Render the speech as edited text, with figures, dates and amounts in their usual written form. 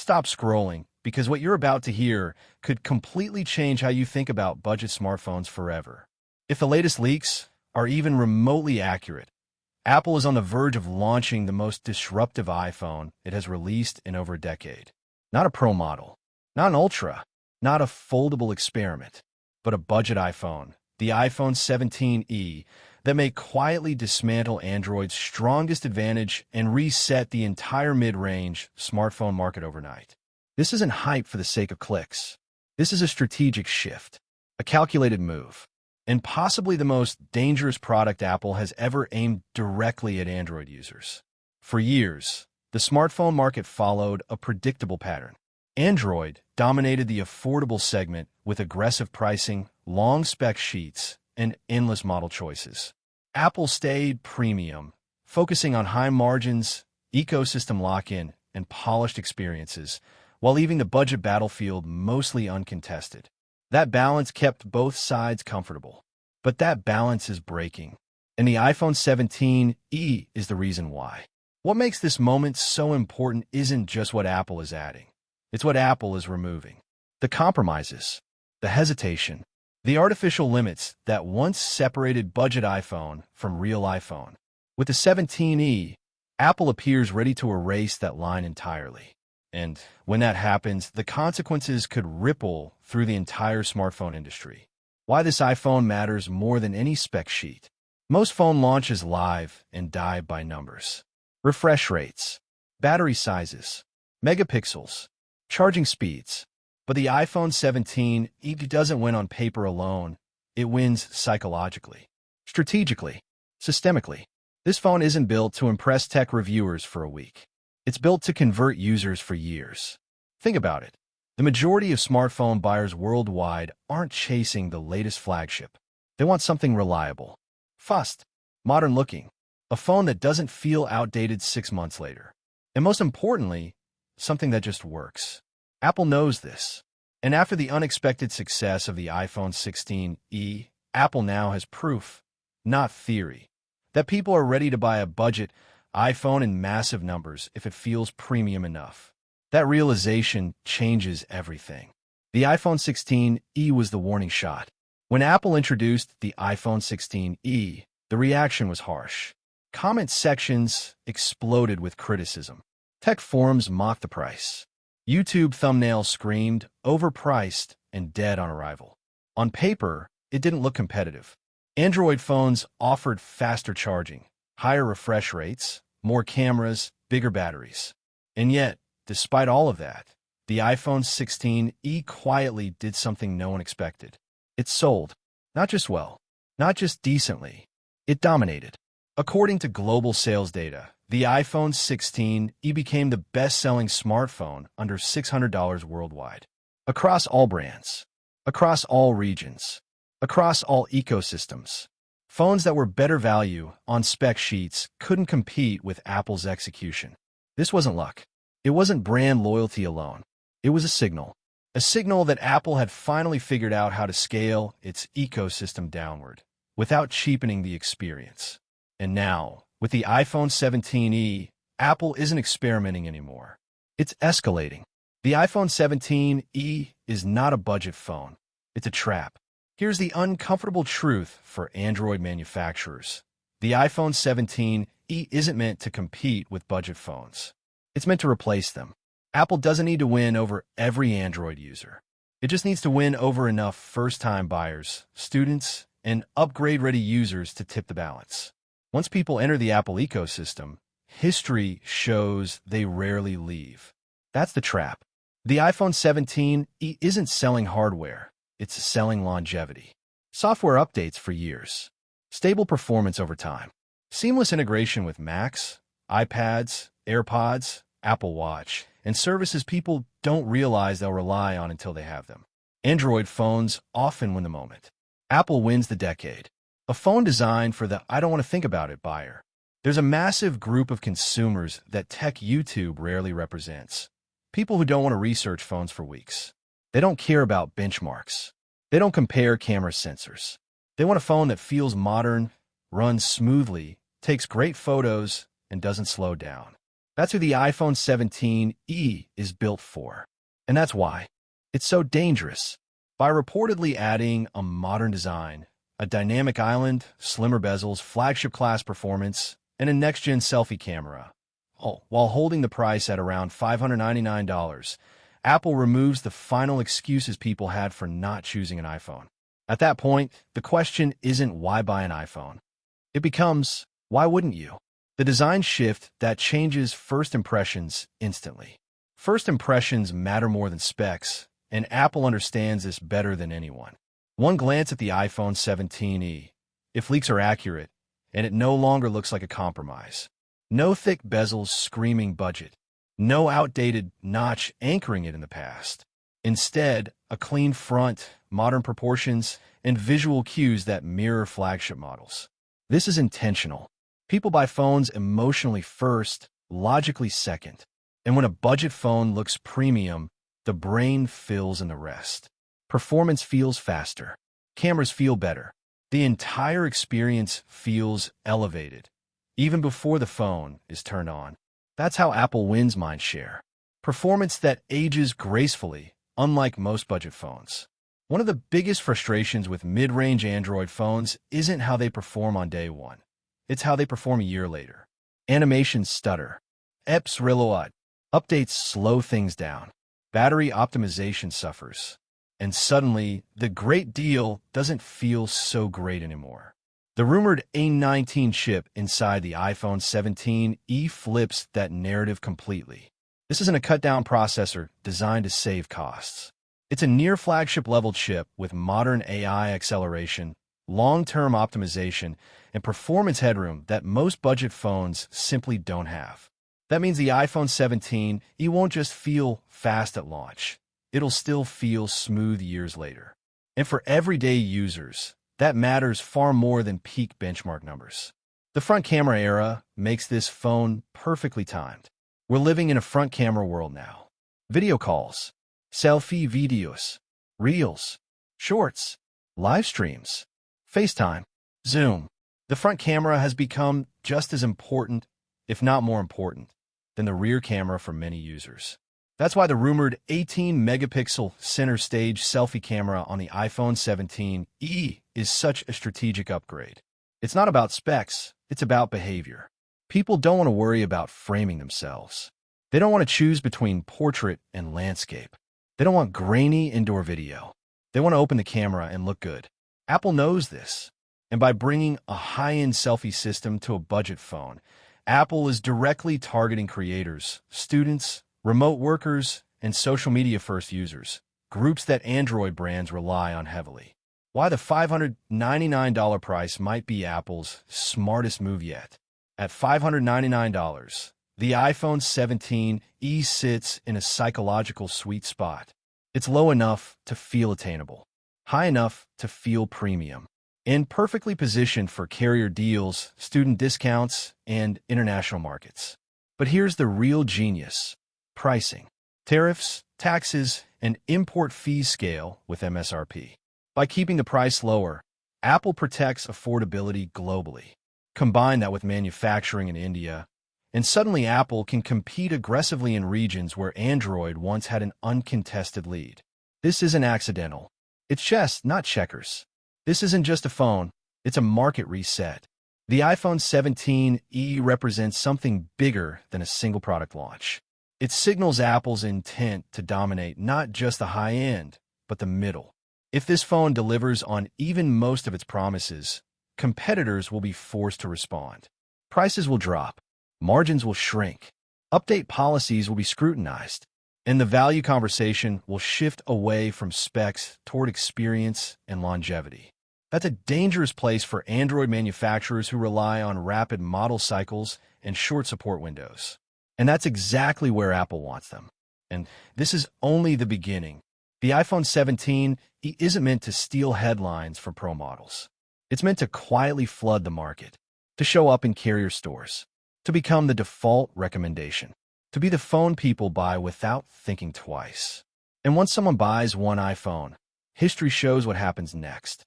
Stop scrolling, because what you're about to hear could completely change how you think about budget smartphones forever. If the latest leaks are even remotely accurate, Apple is on the verge of launching the most disruptive iPhone it has released in over a decade. Not a Pro model, not an Ultra, not a foldable experiment, but a budget iPhone, the iPhone 17e, that may quietly dismantle Android's strongest advantage and reset the entire mid-range smartphone market overnight. This isn't hype for the sake of clicks. This is a strategic shift, a calculated move, and possibly the most dangerous product Apple has ever aimed directly at Android users. For years, the smartphone market followed a predictable pattern. Android dominated the affordable segment with aggressive pricing, long spec sheets, and endless model choices. Apple stayed premium, focusing on high margins, ecosystem lock-in, and polished experiences, while leaving the budget battlefield mostly uncontested. That balance kept both sides comfortable. But that balance is breaking, and the iPhone 17e is the reason why. What makes this moment so important isn't just what Apple is adding. It's what Apple is removing. The compromises, the hesitation, the artificial limits that once separated budget iPhone from real iPhone. With the 17e, Apple appears ready to erase that line entirely. And when that happens, the consequences could ripple through the entire smartphone industry. Why this iPhone matters more than any spec sheet. Most phone launches live and die by numbers. Refresh rates, battery sizes, megapixels, charging speeds. But the iPhone 17 doesn't win on paper alone. It wins psychologically, strategically, systemically. This phone isn't built to impress tech reviewers for a week. It's built to convert users for years. Think about it. The majority of smartphone buyers worldwide aren't chasing the latest flagship. They want something reliable, fast, modern-looking, a phone that doesn't feel outdated 6 months later. And most importantly, something that just works. Apple knows this. And after the unexpected success of the iPhone 16e, Apple now has proof, not theory, that people are ready to buy a budget iPhone in massive numbers if it feels premium enough. That realization changes everything. The iPhone 16e was the warning shot. When Apple introduced the iPhone 16e, the reaction was harsh. Comment sections exploded with criticism. Tech forums mocked the price. YouTube thumbnails screamed, overpriced and dead on arrival. On paper, it didn't look competitive. Android phones offered faster charging, higher refresh rates, more cameras, bigger batteries. And yet, despite all of that, the iPhone 16e quietly did something no one expected. It sold. Not just well, not just decently. It dominated. According to global sales data, the iPhone 16e became the best-selling smartphone under $600 worldwide. Across all brands, across all regions, across all ecosystems. Phones that were better value on spec sheets couldn't compete with Apple's execution. This wasn't luck. It wasn't brand loyalty alone. It was a signal that Apple had finally figured out how to scale its ecosystem downward without cheapening the experience. And now, with the iPhone 17e, Apple isn't experimenting anymore. It's escalating. The iPhone 17e is not a budget phone. It's a trap. Here's the uncomfortable truth for Android manufacturers. The iPhone 17e isn't meant to compete with budget phones. It's meant to replace them. Apple doesn't need to win over every Android user. It just needs to win over enough first-time buyers, students, and upgrade-ready users to tip the balance. Once people enter the Apple ecosystem, history shows they rarely leave. That's the trap. The iPhone 17e isn't selling hardware. It's selling longevity. Software updates for years. Stable performance over time. Seamless integration with Macs, iPads, AirPods, Apple Watch, and services people don't realize they'll rely on until they have them. Android phones often win the moment. Apple wins the decade. A phone designed for the I don't want to think about it buyer. There's a massive group of consumers that tech YouTube rarely represents. People who don't want to research phones for weeks. They don't care about benchmarks. They don't compare camera sensors. They want a phone that feels modern, runs smoothly, takes great photos, and doesn't slow down. That's who the iPhone 17e is built for. And that's why it's so dangerous. By reportedly adding a modern design, a dynamic island, slimmer bezels, flagship class performance, and a next-gen selfie camera, while holding the price at around $599, Apple removes the final excuses people had for not choosing an iPhone. At that point, the question isn't why buy an iPhone. It becomes, why wouldn't you? The design shift that changes first impressions instantly. First impressions matter more than specs, and Apple understands this better than anyone. One glance at the iPhone 17e, if leaks are accurate, and it no longer looks like a compromise. No thick bezels screaming budget. No outdated notch anchoring it in the past. Instead, a clean front, modern proportions, and visual cues that mirror flagship models. This is intentional. People buy phones emotionally first, logically second. And when a budget phone looks premium, the brain fills in the rest. Performance feels faster. Cameras feel better. The entire experience feels elevated, even before the phone is turned on. That's how Apple wins mind share. Performance that ages gracefully, unlike most budget phones. One of the biggest frustrations with mid-range Android phones isn't how they perform on day one. It's how they perform a year later. Animations stutter. Apps reload. Updates slow things down. Battery optimization suffers. And suddenly, the great deal doesn't feel so great anymore. The rumored A19 chip inside the iPhone 17e flips that narrative completely. This isn't a cut-down processor designed to save costs. It's a near-flagship level chip with modern AI acceleration, long-term optimization, and performance headroom that most budget phones simply don't have. That means the iPhone 17e won't just feel fast at launch. It'll still feel smooth years later. And for everyday users, that matters far more than peak benchmark numbers. The front camera era makes this phone perfectly timed. We're living in a front camera world now. Video calls, selfie videos, reels, shorts, live streams, FaceTime, Zoom. The front camera has become just as important, if not more important, than the rear camera for many users. That's why the rumored 18-megapixel center stage selfie camera on the iPhone 17e is such a strategic upgrade. It's not about specs, it's about behavior. People don't want to worry about framing themselves. They don't want to choose between portrait and landscape. They don't want grainy indoor video. They want to open the camera and look good. Apple knows this. And by bringing a high-end selfie system to a budget phone, Apple is directly targeting creators, students, remote workers, and social media-first users, groups that Android brands rely on heavily. Why the $599 price might be Apple's smartest move yet. At $599, the iPhone 17e sits in a psychological sweet spot. It's low enough to feel attainable, high enough to feel premium, and perfectly positioned for carrier deals, student discounts, and international markets. But here's the real genius. Pricing. Tariffs, taxes, and import fees scale with MSRP. By keeping the price lower, Apple protects affordability globally. Combine that with manufacturing in India, and suddenly Apple can compete aggressively in regions where Android once had an uncontested lead. This isn't accidental. It's chess, not checkers. This isn't just a phone, it's a market reset. The iPhone 17e represents something bigger than a single product launch. It signals Apple's intent to dominate not just the high end, but the middle. If this phone delivers on even most of its promises, competitors will be forced to respond. Prices will drop, margins will shrink, update policies will be scrutinized, and the value conversation will shift away from specs toward experience and longevity. That's a dangerous place for Android manufacturers who rely on rapid model cycles and short support windows. And that's exactly where Apple wants them. And this is only the beginning. The iPhone 17 isn't meant to steal headlines from Pro models. It's meant to quietly flood the market, to show up in carrier stores, to become the default recommendation, to be the phone people buy without thinking twice. And once someone buys one iPhone, history shows what happens next.